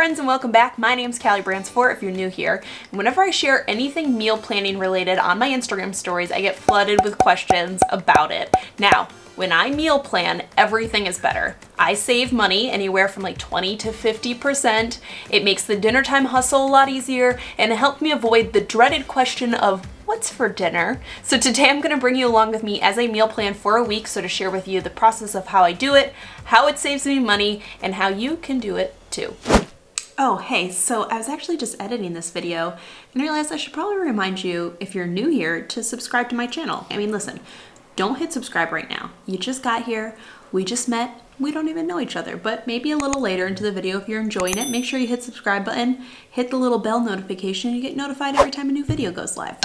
friends and welcome back. My name's Kallie Branciforte if you're new here. And whenever I share anything meal planning related on my Instagram stories, I get flooded with questions about it. Now, when I meal plan, everything is better. I save money anywhere from like 20 to 50%. It makes the dinner time hustle a lot easier and it helped me avoid the dreaded question of what's for dinner? So today I'm gonna bring you along with me as I meal plan for a week, so to share with you the process of how I do it, how it saves me money, and how you can do it too. Oh, hey, so I was actually just editing this video and realized I should probably remind you, if you're new here, to subscribe to my channel. I mean, listen, don't hit subscribe right now. You just got here, we just met, we don't even know each other, but maybe a little later into the video, if you're enjoying it, make sure you hit subscribe button, hit the little bell notification, and you get notified every time a new video goes live.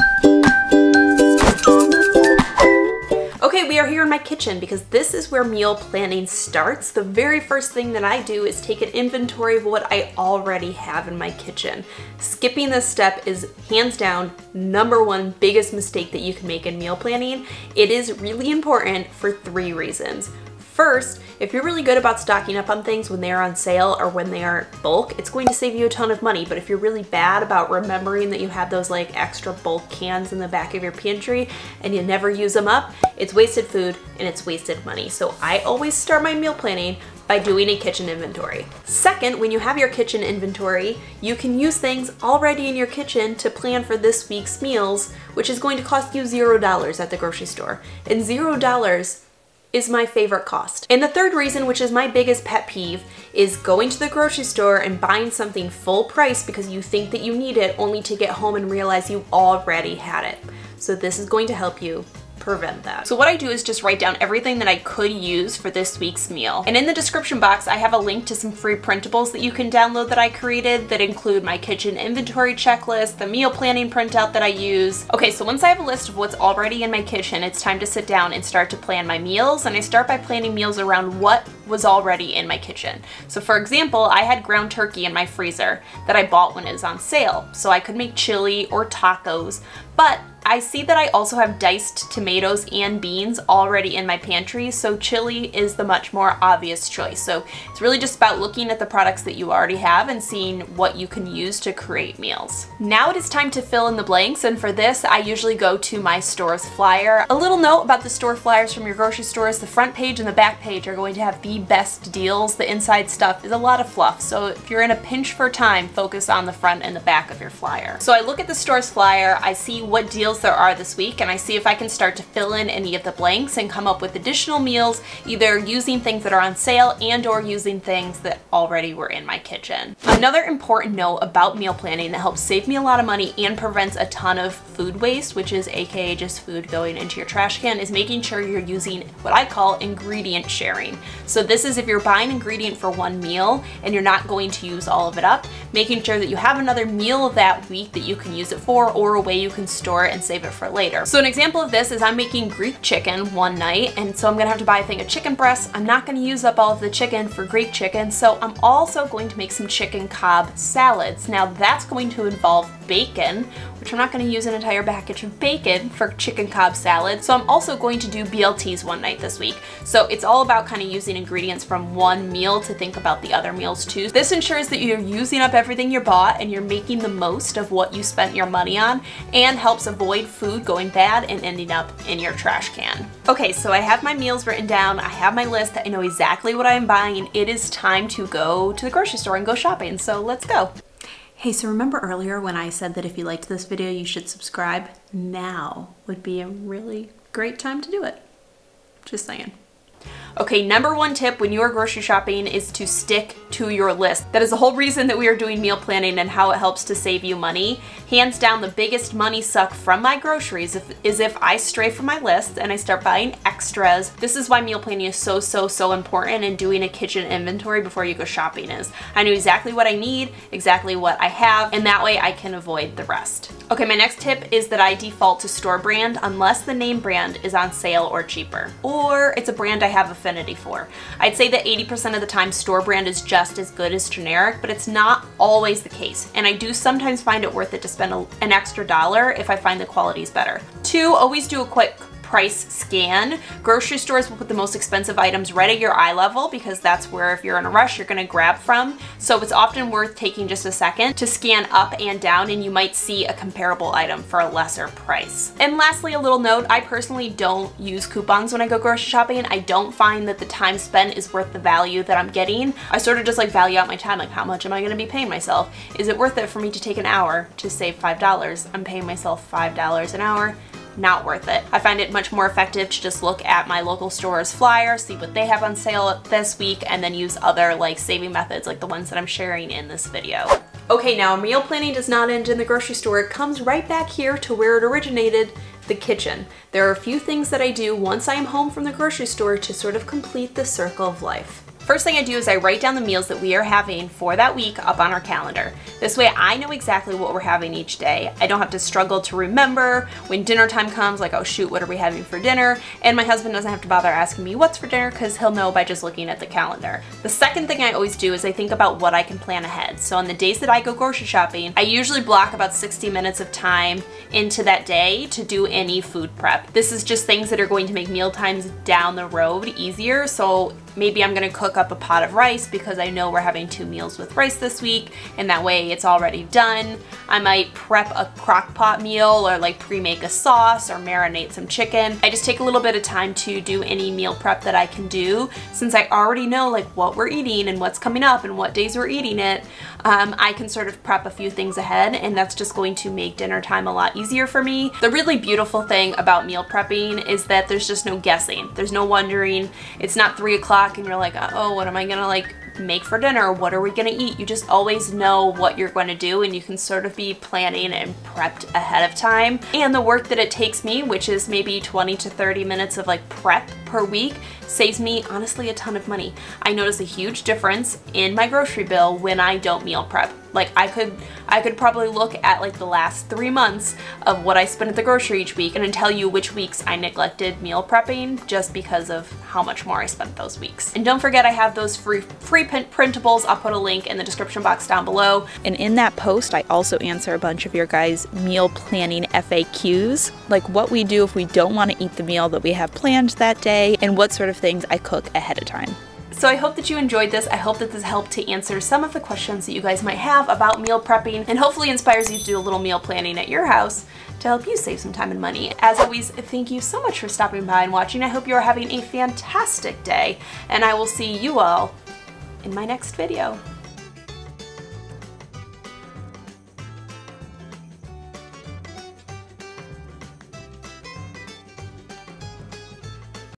Okay, we are here in my kitchen because this is where meal planning starts. The very first thing that I do is take an inventory of what I already have in my kitchen. Skipping this step is hands down #1 biggest mistake that you can make in meal planning. It is really important for 3 reasons. First, if you're really good about stocking up on things when they are on sale or when they are bulk, it's going to save you a ton of money. But if you're really bad about remembering that you have those like extra bulk cans in the back of your pantry and you never use them up, it's wasted food and it's wasted money. So I always start my meal planning by doing a kitchen inventory. Second, when you have your kitchen inventory, you can use things already in your kitchen to plan for this week's meals, which is going to cost you $0 at the grocery store. And $0 is my favorite cost. And the third reason, which is my biggest pet peeve, is going to the grocery store and buying something full price because you think that you need it only to get home and realize you already had it. So this is going to help you prevent that. So what I do is just write down everything that I could use for this week's meal. And in the description box, I have a link to some free printables that you can download that I created that include my kitchen inventory checklist, the meal planning printout that I use. Okay, so once I have a list of what's already in my kitchen, it's time to sit down and start to plan my meals. And I start by planning meals around what was already in my kitchen. So for example, I had ground turkey in my freezer that I bought when it was on sale. So I could make chili or tacos, but I see that I also have diced tomatoes and beans already in my pantry, so chili is the much more obvious choice. So it's really just about looking at the products that you already have and seeing what you can use to create meals. Now it is time to fill in the blanks, and for this I usually go to my store's flyer. A little note about the store flyers from your grocery stores: the front page and the back page are going to have the best deals. The inside stuff is a lot of fluff, so if you're in a pinch for time, focus on the front and the back of your flyer. So I look at the store's flyer, I see what deals there are this week, and I see if I can start to fill in any of the blanks and come up with additional meals, either using things that are on sale and or using things that already were in my kitchen. Another important note about meal planning that helps save me a lot of money and prevents a ton of food waste, which is aka just food going into your trash can, is making sure you're using what I call ingredient sharing. So this is if you're buying ingredient for one meal and you're not going to use all of it up, making sure that you have another meal that week that you can use it for, or a way you can store it and save it for later. So an example of this is I'm making Greek chicken one night, and so I'm gonna have to buy a thing of chicken breasts. I'm not gonna use up all of the chicken for Greek chicken, so I'm also going to make some chicken Cobb salads. Now that's going to involve bacon, which I'm not gonna use an entire package of bacon for chicken Cobb salad, so I'm also going to do BLTs one night this week. So it's all about kind of using ingredients from one meal to think about the other meals too. This ensures that you're using up everything you bought and you're making the most of what you spent your money on, and helps avoid food going bad and ending up in your trash can. Okay, so I have my meals written down, I have my list, I know exactly what I'm buying. It is time to go to the grocery store and go shopping, so let's go. Hey, so remember earlier when I said that if you liked this video you should subscribe? Now would be a really great time to do it. Just saying. Okay, #1 tip when you are grocery shopping is to stick to your list. That is the whole reason that we are doing meal planning and how it helps to save you money. Hands down, the biggest money suck from my groceries is if I stray from my list and I start buying extras. This is why meal planning is so important, and doing a kitchen inventory before you go shopping is. I know exactly what I need, exactly what I have, and that way I can avoid the rest. Okay, my next tip is that I default to store brand unless the name brand is on sale or cheaper, or it's a brand I have affinity for. I'd say that 80% of the time store brand is just as good as generic, but it's not always the case, and I do sometimes find it worth it to spend an extra $1 if I find the quality is better. 2, always do a quick price scan. Grocery stores will put the most expensive items right at your eye level because that's where, if you're in a rush, you're gonna grab from. So it's often worth taking just a second to scan up and down, and you might see a comparable item for a lesser price. And lastly, a little note, I personally don't use coupons when I go grocery shopping. I don't find that the time spent is worth the value that I'm getting. I sort of just like value out my time, like how much am I gonna be paying myself? Is it worth it for me to take an hour to save $5? I'm paying myself $5 an hour. Not worth it. I find it much more effective to just look at my local store's flyer, see what they have on sale this week, and then use other like saving methods like the ones that I'm sharing in this video. Okay, now meal planning does not end in the grocery store. It comes right back here to where it originated, the kitchen. There are a few things that I do once I am home from the grocery store to sort of complete the circle of life. First thing I do is I write down the meals that we are having for that week up on our calendar. This way I know exactly what we're having each day. I don't have to struggle to remember when dinner time comes, like, oh shoot, what are we having for dinner? And my husband doesn't have to bother asking me what's for dinner because he'll know by just looking at the calendar. The second thing I always do is I think about what I can plan ahead. So on the days that I go grocery shopping, I usually block about 60 minutes of time into that day to do any food prep. This is just things that are going to make meal times down the road easier. So maybe I'm gonna cook up a pot of rice because I know we're having 2 meals with rice this week, and that way it's already done. I might prep a crock pot meal or like pre-make a sauce or marinate some chicken. I just take a little bit of time to do any meal prep that I can do. Since I already know like what we're eating and what's coming up and what days we're eating it, I can sort of prep a few things ahead, and that's just going to make dinner time a lot easier for me. The really beautiful thing about meal prepping is that there's just no guessing. There's no wondering. It's not 3 o'clock and you're like, oh, what am I gonna like make for dinner? What are we gonna eat? You just always know what you're going to do, and you can sort of be planning and prepped ahead of time. And the work that it takes me, which is maybe 20 to 30 minutes of like prep per week, saves me honestly a ton of money. I notice a huge difference in my grocery bill when I don't meal prep. Like I could probably look at like the last 3 months of what I spent at the grocery each week and tell you which weeks I neglected meal prepping just because of how much more I spent those weeks. And don't forget, I have those free printables. I'll put a link in the description box down below. And in that post, I also answer a bunch of your guys' meal planning FAQs, like what we do if we don't want to eat the meal that we have planned that day, and what sort of things I cook ahead of time. So I hope that you enjoyed this. I hope that this helped to answer some of the questions that you guys might have about meal prepping, and hopefully inspires you to do a little meal planning at your house to help you save some time and money. As always, thank you so much for stopping by and watching. I hope you are having a fantastic day, and I will see you all in my next video.